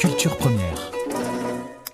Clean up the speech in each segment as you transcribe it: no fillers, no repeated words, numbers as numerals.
Culture Première.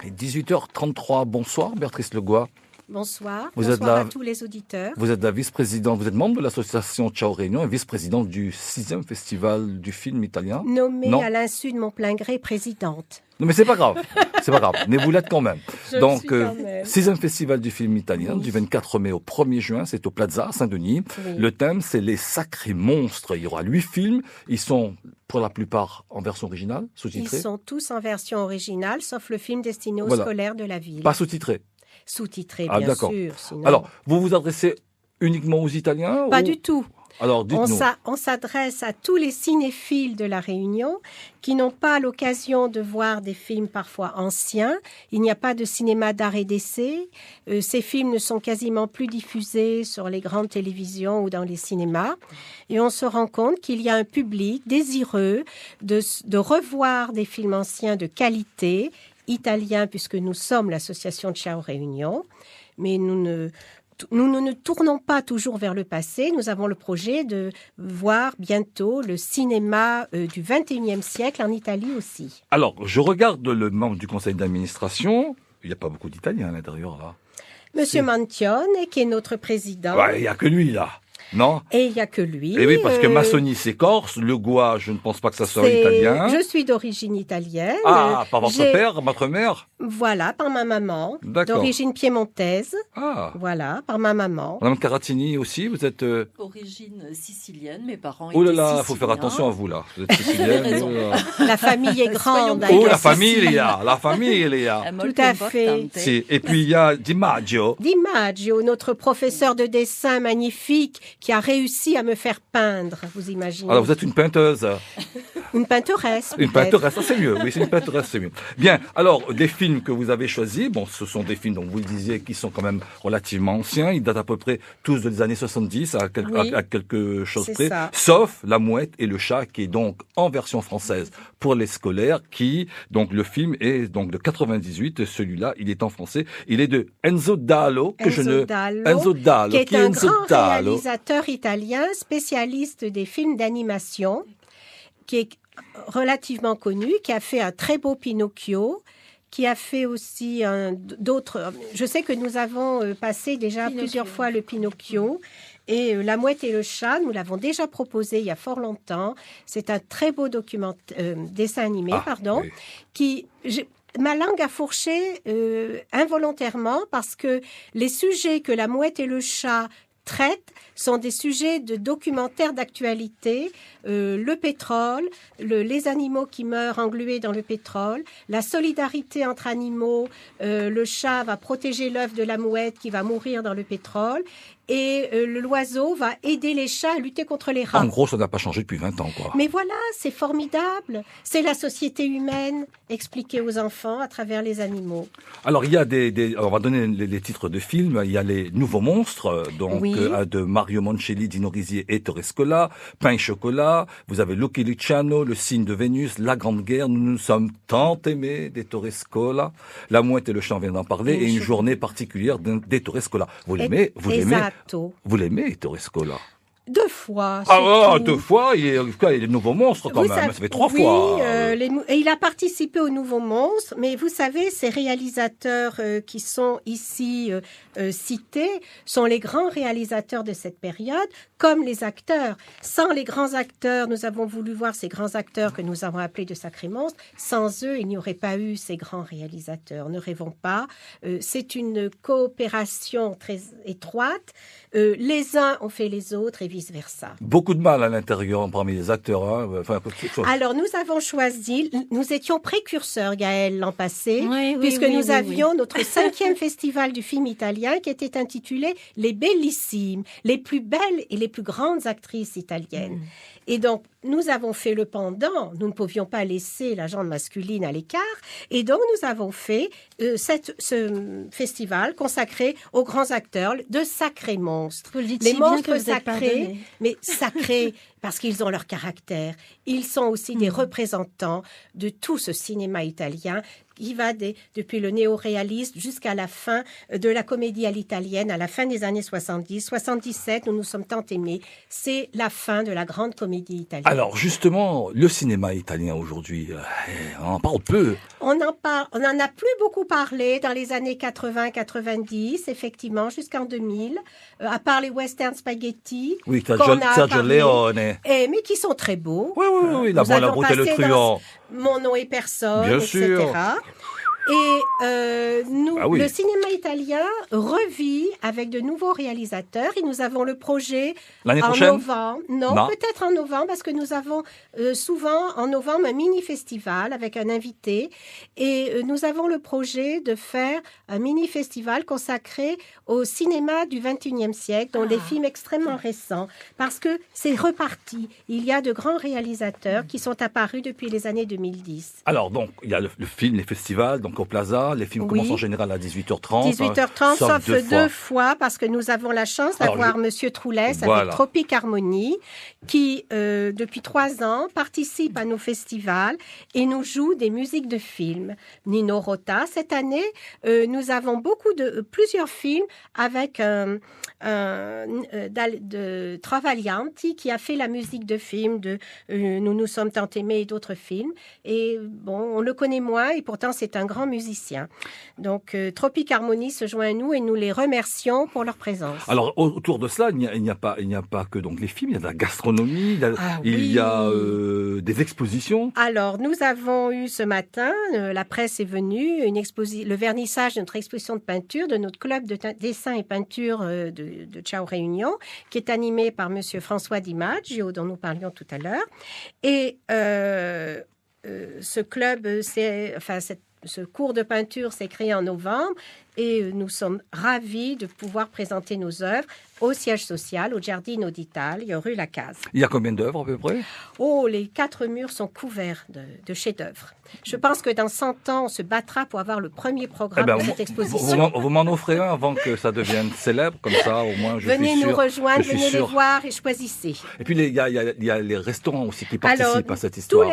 18h33, bonsoir Béatrice Legois. Bonsoir, Vous bonsoir êtes à tous les auditeurs. Vous êtes la vice-présidente, vous êtes membre de l'association Ciao Réunion et vice-présidente du 6e festival du film italien. Nommée à l'insu de mon plein gré présidente. Non mais c'est pas grave, c'est pas grave, mais vous l'êtes quand même. Donc, quand même. 6e festival du film italien, du 24 mai au 1er juin, c'est au Plaza, à Saint-Denis. Oui. Le thème, c'est les sacrés monstres. Il y aura 8 films, ils sont pour la plupart en version originale, Ils sous-titrés. sont tous en version originale, sauf le film destiné aux Voilà. scolaires de la ville. Pas sous-titrés. Sous-titré, Ah, bien d'accord. sûr. Sinon... Alors, vous vous adressez uniquement aux Italiens Pas ou... du tout. Alors, dites-nous. On s'adresse à tous les cinéphiles de la Réunion qui n'ont pas l'occasion de voir des films parfois anciens. Il n'y a pas de cinéma d'art et d'essai. Ces films ne sont quasiment plus diffusés sur les grandes télévisions ou dans les cinémas. Et on se rend compte qu'il y a un public désireux de revoir des films anciens de qualité, italiens, puisque nous sommes l'association Ciao Réunion. Mais nous ne tournons pas toujours vers le passé. Nous avons le projet de voir bientôt le cinéma du 21e siècle en Italie aussi. Alors, je regarde le membre du conseil d'administration. Il n'y a pas beaucoup d'Italiens à l'intérieur, là. Monsieur Mantione, qui est notre président. Ouais, il n'y a que lui, là. Non? Et il n'y a que lui. Et oui, parce que Massoni, c'est corse. Legois, je ne pense pas que ça soit c'est- italien. Je suis d'origine italienne. Ah, par votre J'ai- père, votre mère? Voilà, par ma maman. D'accord. D'origine piémontaise. Ah. Voilà, par ma maman. Madame Caratini aussi, vous êtes... Origine sicilienne, mes parents Oh là étaient là, il siciliens. faut faire attention à vous, là. Vous êtes sicilienne. raison. Oh là. La famille est grande. Soyons- Oh, avec la Sicile. famiglia, la famiglia. È Tout molto à fait. importante. Si. Et puis, il y a Di Maggio. Di Maggio, notre professeur de dessin magnifique qui a réussi à me faire peindre, vous imaginez. Alors, vous êtes une peinteuse. Une peinteresse. Une peut-être. peinteresse, ça c'est mieux. Oui, c'est une peinteresse, c'est mieux. Bien. Alors, des films que vous avez choisis, bon, ce sont des films, donc vous le disiez, qui sont quand même relativement anciens. Ils datent à peu près tous des années 70 Oui. à quelque chose C'est près. ça. Sauf La Mouette et le Chat, qui est donc en version française pour les scolaires, donc le film est donc de 98. Celui-là, il est en français. Il est de Enzo Dallo, Enzo Dallo, Enzo Dallo, qui est un Enzo grand Dallo. réalisateur italien, spécialiste des films d'animation, qui est relativement connu, qui a fait un très beau Pinocchio, qui a fait aussi d'autres... Je sais que nous avons passé déjà Pinocchio. plusieurs fois le Pinocchio. Et La Mouette et le Chat, nous l'avons déjà proposé il y a fort longtemps. C'est un très beau dessin animé, Ah, pardon, oui. ma langue a fourché involontairement parce que les sujets que La Mouette et le Chat traitent sont des sujets de documentaires d'actualité, le pétrole, les animaux qui meurent englués dans le pétrole, la solidarité entre animaux, le chat va protéger l'œuf de la mouette qui va mourir dans le pétrole, et l'oiseau va aider les chats à lutter contre les rats. En gros, ça n'a pas changé depuis 20 ans, quoi. Mais voilà, c'est formidable. C'est la société humaine expliquée aux enfants à travers les animaux. Alors, il y a on va donner les titres de films. Il y a Les Nouveaux Monstres, donc, Oui. de Mario Moncelli, Dino Risi et Ettore Scola. Pain et chocolat. Vous avez Lucky Luciano, Le Signe de Vénus, La Grande Guerre. Nous nous sommes tant aimés d'Ettore Scola. La Mouette et le Chat, on vient d'en parler. Et une journée particulière d'Ettore Scola. Vous l'aimez? Vous l'aimez? Esatto. Vous l'aimez, Ettore Scola? 2 fois. Ah, c'est ouais, tout. 2 fois. Il y a les Nouveaux Monstres, quand Vous même. savez- Ça fait 3 oui, fois. et il a participé au Nouveau Monstre, mais vous savez, ces réalisateurs qui sont ici cités sont les grands réalisateurs de cette période, comme les acteurs. Sans les grands acteurs, nous avons voulu voir ces grands acteurs que nous avons appelés de sacrés monstres. Sans eux, il n'y aurait pas eu ces grands réalisateurs. Ne rêvons pas. C'est une coopération très étroite. Les uns ont fait les autres et vice-versa. Beaucoup de mal à l'intérieur parmi les acteurs. Hein. Enfin, quelque chose. Alors, nous avons choisi, nous étions précurseurs, Gaëlle, l'an passé, Oui, oui, puisque oui, nous oui, avions notre 5e festival du film italien qui était intitulé Les Bellissimes, les plus belles et les plus grandes actrices italiennes. Et donc, nous avons fait le pendant. Nous ne pouvions pas laisser la gente masculine à l'écart. Et donc, nous avons fait ce festival consacré aux grands acteurs de sacrés monstres. Vous le dites Les si bien monstres que vous êtes sacrés, pardonné. mais sacrés parce qu'ils ont leur caractère. Ils sont aussi des représentants de tout ce cinéma italien qui va depuis le néo-réaliste jusqu'à la fin de la comédie à l'italienne, à la fin des années 70. 77, nous nous sommes tant aimés. C'est la fin de la grande comédie comédie italienne. Alors justement, le cinéma italien aujourd'hui, on en parle peu. On en a plus beaucoup parlé dans les années 80-90, effectivement, jusqu'en 2000, à part les western spaghetti. Oui, qu'on a Sergio parlé, Leone. mais qui sont très beaux. Oui, la Nous bonne, la avons beauté, le passé dans truand. Mon nom est personne, Bien etc. sûr. Et Ah oui. le cinéma italien revit avec de nouveaux réalisateurs et nous avons le projet L'année en prochaine novembre. Non, peut-être en novembre parce que nous avons souvent en novembre un mini-festival avec un invité et nous avons le projet de faire un mini-festival consacré au cinéma du 21e siècle, dont des films extrêmement récents, parce que c'est reparti. Il y a de grands réalisateurs qui sont apparus depuis les années 2010. Alors donc, il y a le film, les festivals, donc au Plaza, les films commencent en général à 18h30. 18h30, sauf deux fois, parce que nous avons la chance Alors, d'avoir Monsieur Troulès Voilà. avec Tropic Harmony, qui, depuis 3 ans, participe à nos festivals et nous joue des musiques de films. Nino Rota, cette année, nous avons plusieurs films avec de Travaglianti, qui a fait la musique de films de Nous nous sommes tant aimés et d'autres films. Et bon, on le connaît moins et pourtant c'est un grand musicien. Donc, Tropic Harmony se joint à nous et nous les remercions pour leur présence. Alors, autour de cela, il n'y a pas que donc les films, il y a de la gastronomie, il y a des expositions. Alors, nous avons eu ce matin, la presse est venue, le vernissage de notre exposition de peinture, de notre club de dessin et peinture de Ciao Réunion, qui est animé par Monsieur François Di Maggio, dont nous parlions tout à l'heure. Et ce club, ce cours de peinture s'est créé en novembre et nous sommes ravis de pouvoir présenter nos œuvres au siège social, au Giardino d'Italia, rue Lacaze. Il y a combien d'œuvres à peu près? Oh, les 4 murs sont couverts de chefs-d'œuvre. Je pense que dans 100 ans, on se battra pour avoir le premier programme de cette exposition. Vous m'en offrez un avant que ça devienne célèbre, comme ça au moins je venez suis sûr. Nous rejoindre, venez les voir et choisissez. Et puis il y a les restaurants aussi qui participent à cette histoire.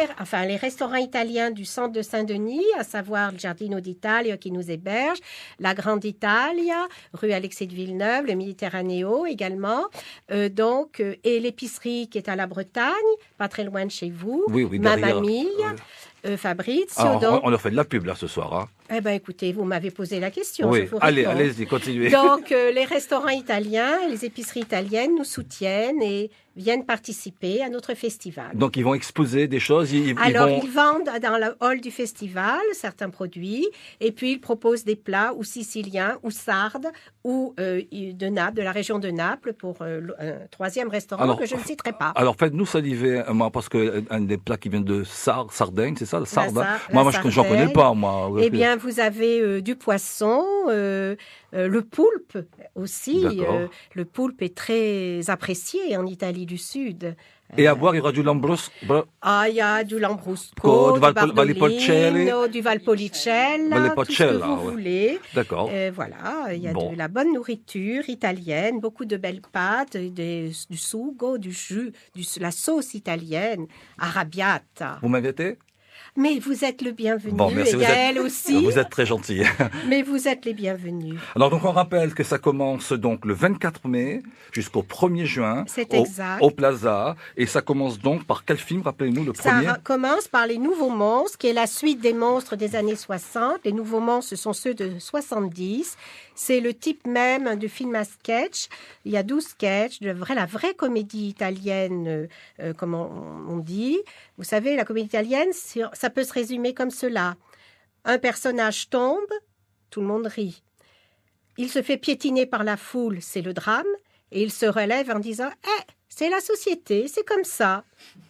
Les restaurants italiens du centre de Saint-Denis, à savoir le Giardino d'Italia qui nous héberge, la Grande Italia, rue Alexis de Villeneuve, le Méditerranéo également, et l'épicerie qui est à la Bretagne, pas très loin de chez vous, Mamma Mia, Fabrizio. On leur fait de la pub là ce soir. Hein. Eh bien, écoutez, vous m'avez posé la question. Oui, allez-y, continuez. Donc, les restaurants italiens, les épiceries italiennes nous soutiennent et viennent participer à notre festival. Donc, ils vont exposer des choses. Ils vendent dans le hall du festival certains produits et puis ils proposent des plats ou siciliens ou sardes ou de Naples, de la région de Naples pour un troisième restaurant que je ne citerai pas. Alors, faites-nous saliver, parce qu'un des plats qui vient de Sardaigne, c'est ça, le sarde? Moi, j'en connais pas, moi. Eh bien, vous avez du poisson, le poulpe aussi. Le poulpe est très apprécié en Italie du Sud. Et à boire, il y aura du Lambrusco. Il y a du Lambrusco, du Bardolino, du Valpolicella, tout ce que vous voulez. D'accord. Voilà, il y a de la bonne nourriture italienne, beaucoup de belles pâtes, du sugo, du jus, la sauce italienne, arrabbiata. Vous m'invitez? Mais vous êtes le bienvenu, merci, et Gaël aussi. Vous êtes très gentil. Mais vous êtes les bienvenus. Alors, donc, on rappelle que ça commence donc le 24 mai jusqu'au 1er juin. C'est exact. Au Plaza. Et ça commence donc par quel film? Rappelez-nous le premier. Ça commence par Les Nouveaux Monstres, qui est la suite des monstres des années 60. Les Nouveaux Monstres, ce sont ceux de 70. C'est le type même du film à sketch. Il y a 12 sketchs, la vraie comédie italienne, comme on dit. Vous savez, la comédie italienne, ça peut se résumer comme cela. Un personnage tombe, tout le monde rit. Il se fait piétiner par la foule, c'est le drame. Et il se relève en disant « c'est la société, c'est comme ça. »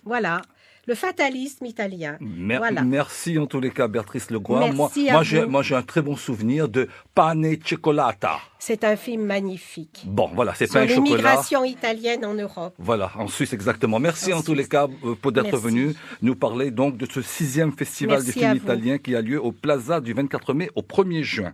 Voilà. Le fatalisme italien. Voilà. Merci en tous les cas, Béatrice Legoin. Merci moi, j'ai un très bon souvenir de Pane e Cioccolata. C'est un film magnifique. Bon, voilà, c'est pain et chocolat. Sur l'immigration italienne en Europe. Voilà, en Suisse exactement. Merci en tous les cas pour d'être venu nous parler donc de ce 6e festival du film italien qui a lieu au Plaza du 24 mai au 1er juin.